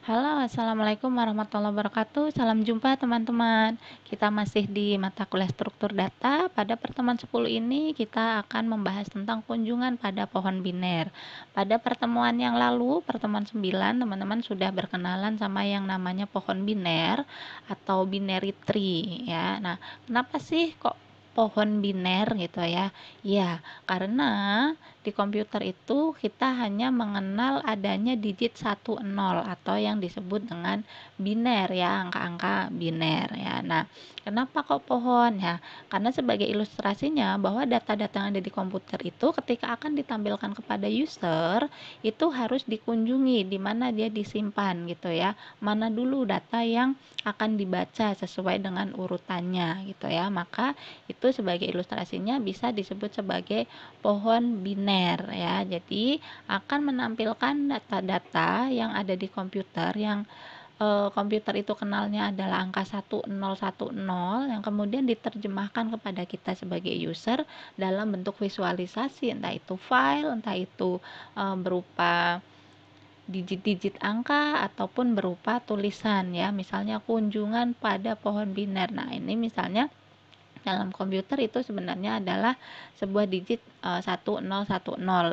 Halo, assalamualaikum warahmatullahi wabarakatuh. Salam jumpa teman-teman. Kita masih di mata kuliah struktur data. Pada pertemuan 10 ini kita akan membahas tentang kunjungan pada pohon biner. Pada pertemuan yang lalu, pertemuan 9, teman-teman sudah berkenalan sama yang namanya pohon biner atau binary tree ya. Nah, kenapa sih kok pohon biner gitu ya? Ya, karena di komputer itu kita hanya mengenal adanya digit 1 0 atau yang disebut dengan biner ya, angka-angka biner ya. Nah, kenapa kok pohon ya? Karena sebagai ilustrasinya bahwa data-data yang ada di komputer itu ketika akan ditampilkan kepada user itu harus dikunjungi di mana dia disimpan gitu ya. Mana dulu data yang akan dibaca sesuai dengan urutannya gitu ya. Maka itu sebagai ilustrasinya bisa disebut sebagai pohon biner ya. Jadi akan menampilkan data-data yang ada di komputer yang komputer itu kenalnya adalah angka 1010 yang kemudian diterjemahkan kepada kita sebagai user dalam bentuk visualisasi, entah itu file, entah itu berupa digit-digit angka ataupun berupa tulisan ya, misalnya kunjungan pada pohon biner. Nah, ini misalnya dalam komputer itu sebenarnya adalah sebuah digit 1010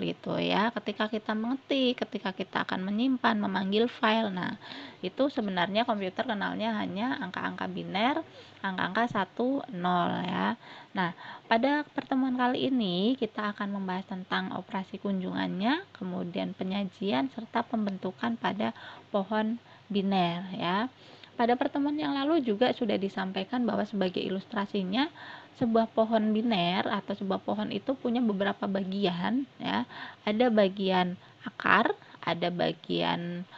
gitu ya. Ketika kita mengetik, ketika kita akan menyimpan, memanggil file. Nah, itu sebenarnya komputer kenalnya hanya angka-angka biner, angka-angka 10 ya. Nah, pada pertemuan kali ini kita akan membahas tentang operasi kunjungannya, kemudian penyajian serta pembentukan pada pohon biner ya. Pada pertemuan yang lalu juga sudah disampaikan bahwa sebagai ilustrasinya sebuah pohon biner atau sebuah pohon itu punya beberapa bagian ya. Ada bagian akar, ada bagian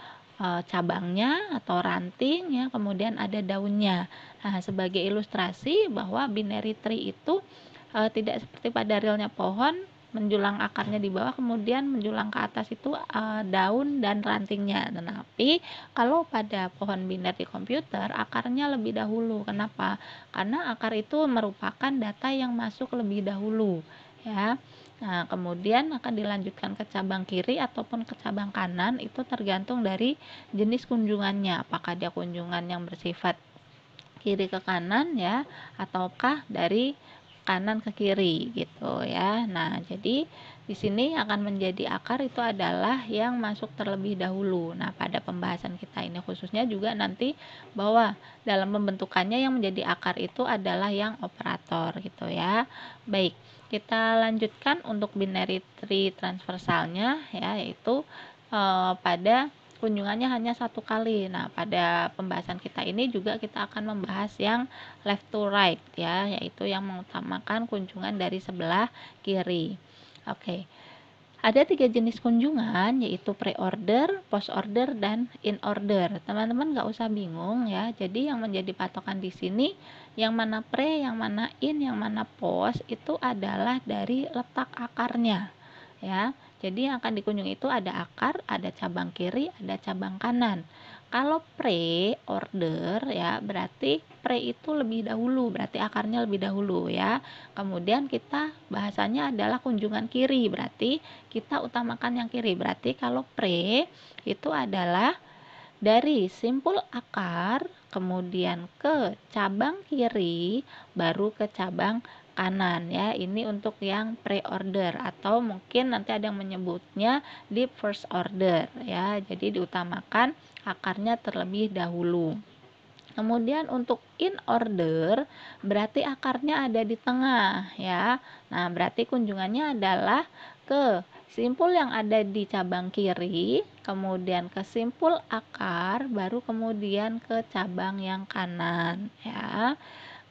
cabangnya atau ranting ya, kemudian ada daunnya. Nah, sebagai ilustrasi bahwa binary tree itu tidak seperti pada realnya pohon menjulang akarnya di bawah kemudian menjulang ke atas itu daun dan rantingnya. Tetapi kalau pada pohon biner di komputer akarnya lebih dahulu. Kenapa? Karena akar itu merupakan data yang masuk lebih dahulu ya. Nah, kemudian akan dilanjutkan ke cabang kiri ataupun ke cabang kanan itu tergantung dari jenis kunjungannya. Apakah dia kunjungan yang bersifat kiri ke kanan ya ataukah dari kanan ke kiri gitu ya. Nah, jadi di sini akan menjadi akar itu adalah yang masuk terlebih dahulu. Nah, pada pembahasan kita ini khususnya juga nanti bahwa dalam pembentukannya yang menjadi akar itu adalah yang operator gitu ya. Baik, kita lanjutkan untuk binary tree transversalnya ya, yaitu pada kunjungannya hanya satu kali. Nah, pada pembahasan kita ini juga kita akan membahas yang left to right ya, yaitu yang mengutamakan kunjungan dari sebelah kiri. Oke. Ada 3 jenis kunjungan yaitu pre-order, post-order, dan in-order. Teman-teman nggak usah bingung ya. Jadi yang menjadi patokan di sini yang mana pre, yang mana in, yang mana post itu adalah dari letak akarnya ya. Jadi yang akan dikunjungi itu ada akar, ada cabang kiri, ada cabang kanan. Kalau pre-order ya berarti pre itu lebih dahulu, berarti akarnya lebih dahulu ya. Kemudian kita bahasanya adalah kunjungan kiri, berarti kita utamakan yang kiri. Berarti kalau pre itu adalah dari simpul akar kemudian ke cabang kiri baru ke cabang kanan ya. Ini untuk yang pre-order atau mungkin nanti ada yang menyebutnya di first order ya. Jadi diutamakan akarnya terlebih dahulu. Kemudian untuk in order berarti akarnya ada di tengah ya. Nah, berarti kunjungannya adalah ke simpul yang ada di cabang kiri, kemudian ke simpul akar, baru kemudian ke cabang yang kanan ya.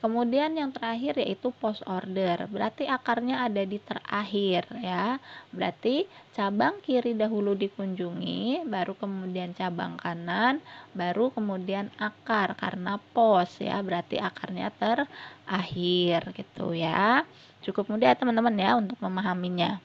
Kemudian yang terakhir yaitu post order, berarti akarnya ada di terakhir ya. Berarti cabang kiri dahulu dikunjungi, baru kemudian cabang kanan, baru kemudian akar karena post ya, berarti akarnya terakhir gitu ya. Cukup mudah teman-teman ya untuk memahaminya.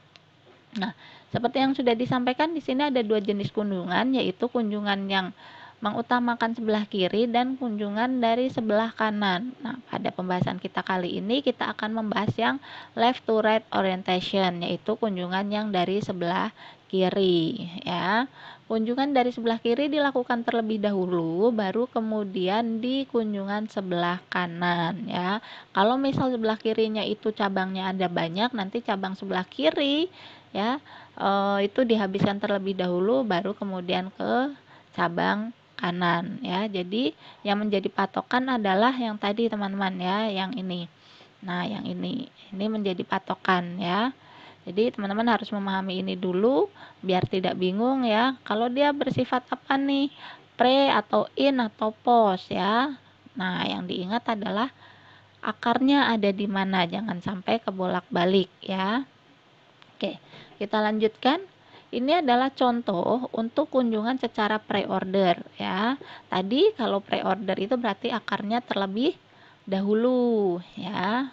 Nah, seperti yang sudah disampaikan di sini ada 2 jenis kunjungan yaitu kunjungan yang mengutamakan sebelah kiri dan kunjungan dari sebelah kanan. Nah, pada pembahasan kita kali ini kita akan membahas yang left to right orientation, yaitu kunjungan yang dari sebelah kiri ya. Kunjungan dari sebelah kiri dilakukan terlebih dahulu, baru kemudian di kunjungan sebelah kanan ya. Kalau misal sebelah kirinya itu cabangnya ada banyak, nanti cabang sebelah kiri ya itu dihabiskan terlebih dahulu, baru kemudian ke cabang kanan ya. Jadi yang menjadi patokan adalah yang tadi teman-teman ya, yang ini. Nah, yang ini menjadi patokan ya. Jadi teman-teman harus memahami ini dulu biar tidak bingung ya. Kalau dia bersifat apa nih? Pre atau in atau post ya. Nah, yang diingat adalah akarnya ada di mana, jangan sampai kebolak-balik ya. Oke, kita lanjutkan. Ini adalah contoh untuk kunjungan secara pre-order ya. Tadi kalau pre-order itu berarti akarnya terlebih dahulu ya.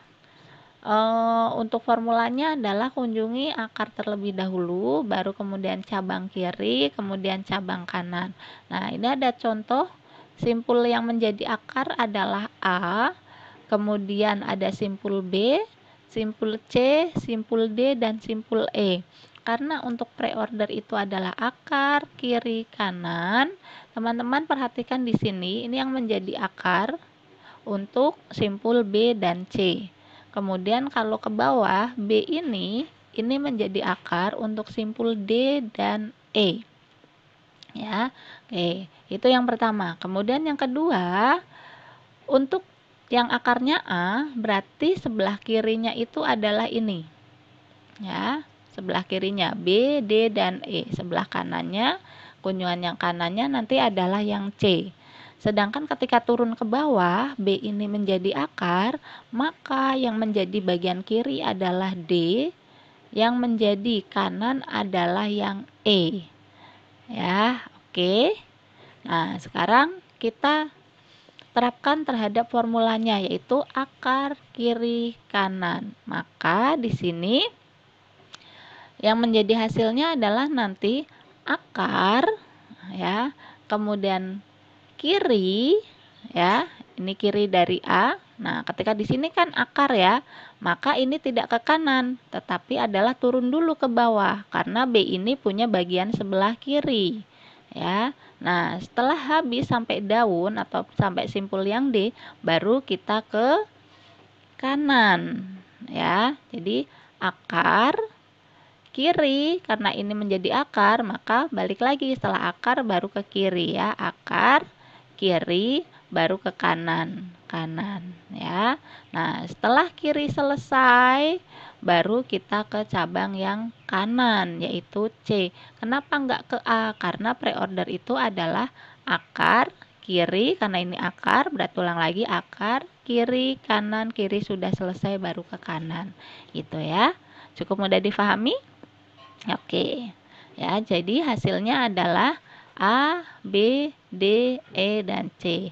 Untuk formulanya adalah kunjungi akar terlebih dahulu, baru kemudian cabang kiri, kemudian cabang kanan. Nah, ini ada contoh simpul yang menjadi akar adalah A, kemudian ada simpul B, simpul C, simpul D, dan simpul E. Karena untuk pre-order itu adalah akar kiri kanan, teman-teman perhatikan di sini, ini yang menjadi akar untuk simpul B dan C. Kemudian kalau ke bawah, B ini menjadi akar untuk simpul D dan E. Ya. Oke, itu yang pertama. Kemudian yang kedua, untuk yang akarnya A, berarti sebelah kirinya itu adalah ini. Ya, sebelah kirinya B, D, dan E. Sebelah kanannya, kunjungan yang kanannya nanti adalah yang C. Sedangkan ketika turun ke bawah, B ini menjadi akar, maka yang menjadi bagian kiri adalah D, yang menjadi kanan adalah yang E. Ya, oke. Nah, sekarang kita terapkan terhadap formulanya, yaitu akar kiri kanan. Maka di sini yang menjadi hasilnya adalah nanti akar ya, kemudian kiri ya, ini kiri dari A. Nah, ketika di sini kan akar ya, maka ini tidak ke kanan, tetapi adalah turun dulu ke bawah karena B ini punya bagian sebelah kiri. Ya. Nah, setelah habis sampai daun atau sampai simpul yang D, baru kita ke kanan. Ya. Jadi akar kiri, karena ini menjadi akar, maka balik lagi setelah akar baru ke kiri ya. Akar kiri baru ke kanan ya. Nah, setelah kiri selesai baru kita ke cabang yang kanan, yaitu C. Kenapa enggak ke A? Karena pre-order itu adalah akar kiri, karena ini akar, berarti ulang lagi akar kiri kanan, kiri sudah selesai baru ke kanan gitu ya. Cukup mudah difahami? Oke. Ya, jadi hasilnya adalah A, B, D, E, dan C.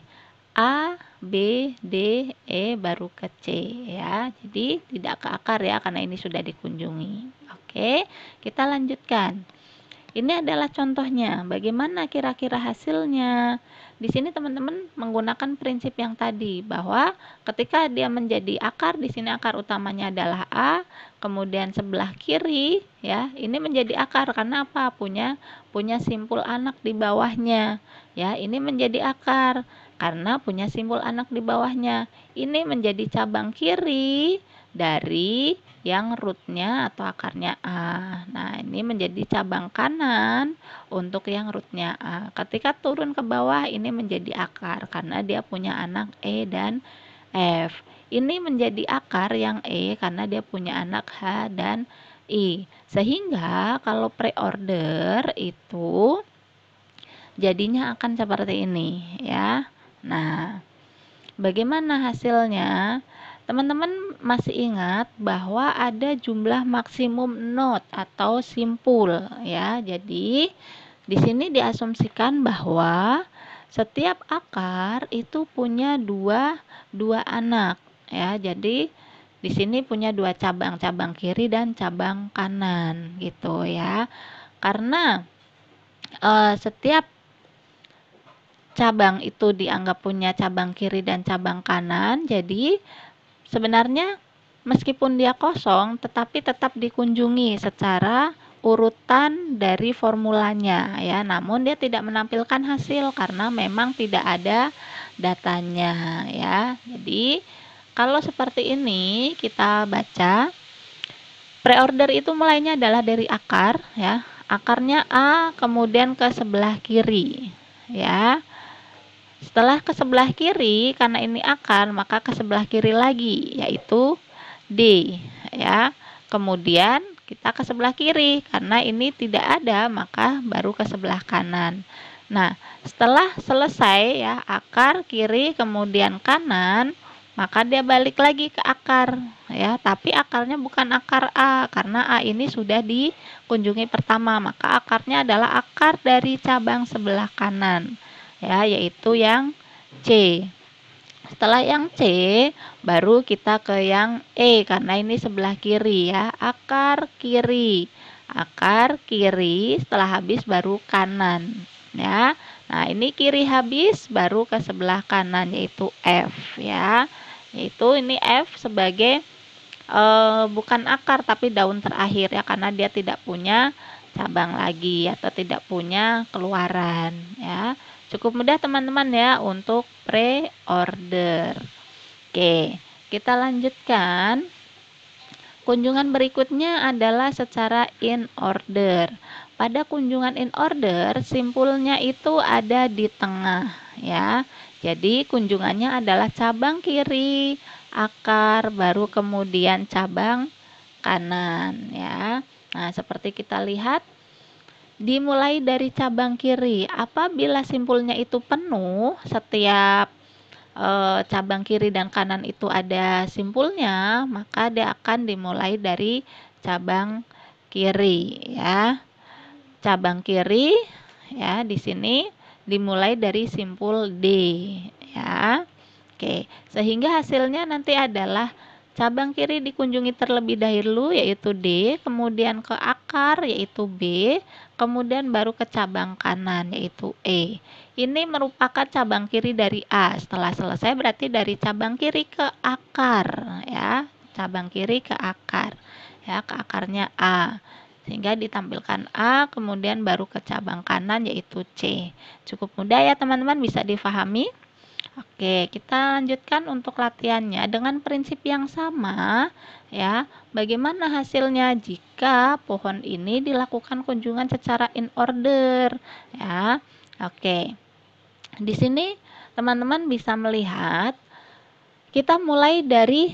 A, B, D, E baru ke C ya. Jadi tidak ke akar ya karena ini sudah dikunjungi. Oke, kita lanjutkan. Ini adalah contohnya. Bagaimana kira-kira hasilnya? Di sini teman-teman menggunakan prinsip yang tadi bahwa ketika dia menjadi akar, di sini akar utamanya adalah A, kemudian sebelah kiri ya, ini menjadi akar karena apa? Punya simpul anak di bawahnya. Ya, ini menjadi akar karena punya simpul anak di bawahnya. Ini menjadi cabang kiri dari yang rootnya atau akarnya A. Nah, ini menjadi cabang kanan untuk yang rootnya A. Ketika turun ke bawah, ini menjadi akar karena dia punya anak E dan F. Ini menjadi akar yang E karena dia punya anak H dan I. Sehingga kalau pre-order itu jadinya akan seperti ini ya. Nah, bagaimana hasilnya? Teman-teman masih ingat bahwa ada jumlah maksimum node atau simpul ya. Jadi di sini diasumsikan bahwa setiap akar itu punya dua anak ya. Jadi di sini punya dua cabang kiri dan cabang kanan gitu ya. Karena setiap cabang itu dianggap punya cabang kiri dan cabang kanan, jadi sebenarnya meskipun dia kosong tetapi tetap dikunjungi secara urutan dari formulanya ya, namun dia tidak menampilkan hasil karena memang tidak ada datanya ya. Jadi kalau seperti ini kita baca, pre-order itu mulainya adalah dari akar ya. Akarnya A, kemudian ke sebelah kiri ya. Setelah ke sebelah kiri, karena ini akar, maka ke sebelah kiri lagi, yaitu D ya. Kemudian kita ke sebelah kiri, karena ini tidak ada, maka baru ke sebelah kanan. Nah, setelah selesai ya, akar kiri kemudian kanan, maka dia balik lagi ke akar ya, tapi akarnya bukan akar A, karena A ini sudah dikunjungi pertama, maka akarnya adalah akar dari cabang sebelah kanan ya, yaitu yang C. Setelah yang C, baru kita ke yang E, karena ini sebelah kiri ya, akar kiri. Akar kiri, setelah habis baru kanan ya. Nah, ini kiri habis baru ke sebelah kanan, yaitu F ya. Yaitu ini F sebagai bukan akar tapi daun terakhir ya, karena dia tidak punya cabang lagi atau tidak punya keluaran ya. Cukup mudah teman-teman ya untuk pre-order. Oke, kita lanjutkan. Kunjungan berikutnya adalah secara in order. Pada kunjungan in order, simpulnya itu ada di tengah ya. Jadi kunjungannya adalah cabang kiri, akar, baru kemudian cabang kanan ya. Nah, seperti kita lihat, dimulai dari cabang kiri. Apabila simpulnya itu penuh, setiap cabang kiri dan kanan itu ada simpulnya, maka dia akan dimulai dari cabang kiri ya. Cabang kiri ya, di sini dimulai dari simpul D ya. Oke, sehingga hasilnya nanti adalah cabang kiri dikunjungi terlebih dahulu yaitu D, kemudian ke akar yaitu B, kemudian baru ke cabang kanan yaitu E. Ini merupakan cabang kiri dari A. Setelah selesai berarti dari cabang kiri ke akar ya, cabang kiri ke akar ya, ke akarnya A. Sehingga ditampilkan A, kemudian baru ke cabang kanan yaitu C. Cukup mudah ya teman-teman, bisa difahami. Oke, kita lanjutkan untuk latihannya dengan prinsip yang sama ya. Bagaimana hasilnya jika pohon ini dilakukan kunjungan secara in order ya. Oke. Di sini teman-teman bisa melihat kita mulai dari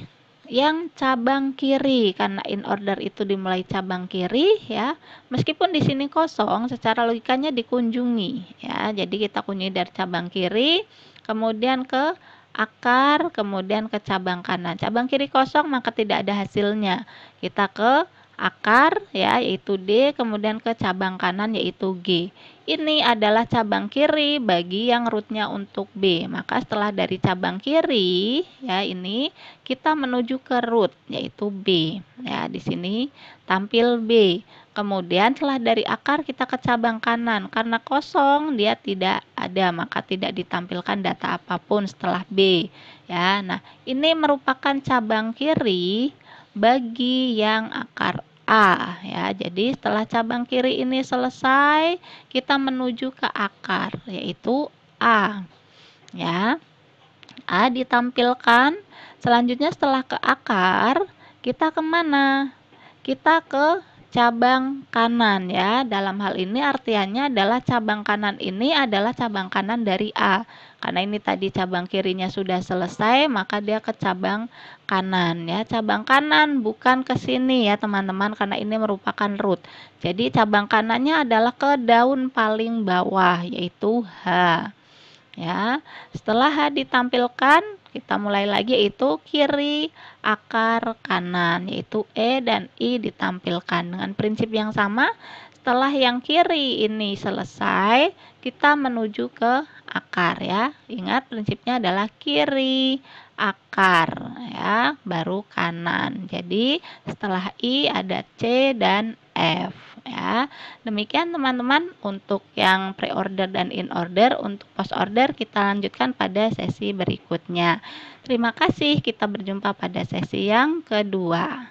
yang cabang kiri, karena in order itu dimulai cabang kiri ya. Meskipun di sini kosong, secara logikanya dikunjungi ya. Jadi kita kunjungi dari cabang kiri, kemudian ke akar, kemudian ke cabang kanan. Cabang kiri kosong maka tidak ada hasilnya. Kita ke akar ya, yaitu D, kemudian ke cabang kanan yaitu G. Ini adalah cabang kiri bagi yang rootnya untuk B. Maka setelah dari cabang kiri ya, ini kita menuju ke root yaitu B ya. Di sini tampil B. Kemudian setelah dari akar kita ke cabang kanan, karena kosong dia tidak ada, maka tidak ditampilkan data apapun setelah B ya. Nah, ini merupakan cabang kiri bagi yang akar A ya. Jadi setelah cabang kiri ini selesai, kita menuju ke akar yaitu A ya. A ditampilkan. Selanjutnya setelah ke akar, kita kemana? Kita ke cabang kanan ya. Dalam hal ini artiannya adalah cabang kanan ini adalah cabang kanan dari A. Karena ini tadi cabang kirinya sudah selesai, maka dia ke cabang kanan ya. Cabang kanan bukan ke sini ya teman-teman, karena ini merupakan root. Jadi cabang kanannya adalah ke daun paling bawah yaitu H ya. Setelah H ditampilkan, kita mulai lagi yaitu kiri, akar, kanan yaitu E dan I ditampilkan dengan prinsip yang sama. Setelah yang kiri ini selesai, kita menuju ke akar ya. Ingat prinsipnya adalah kiri, akar ya, baru kanan. Jadi setelah I ada C dan F ya. Demikian teman-teman untuk yang pre-order dan in order. Untuk post order kita lanjutkan pada sesi berikutnya. Terima kasih, kita berjumpa pada sesi yang kedua.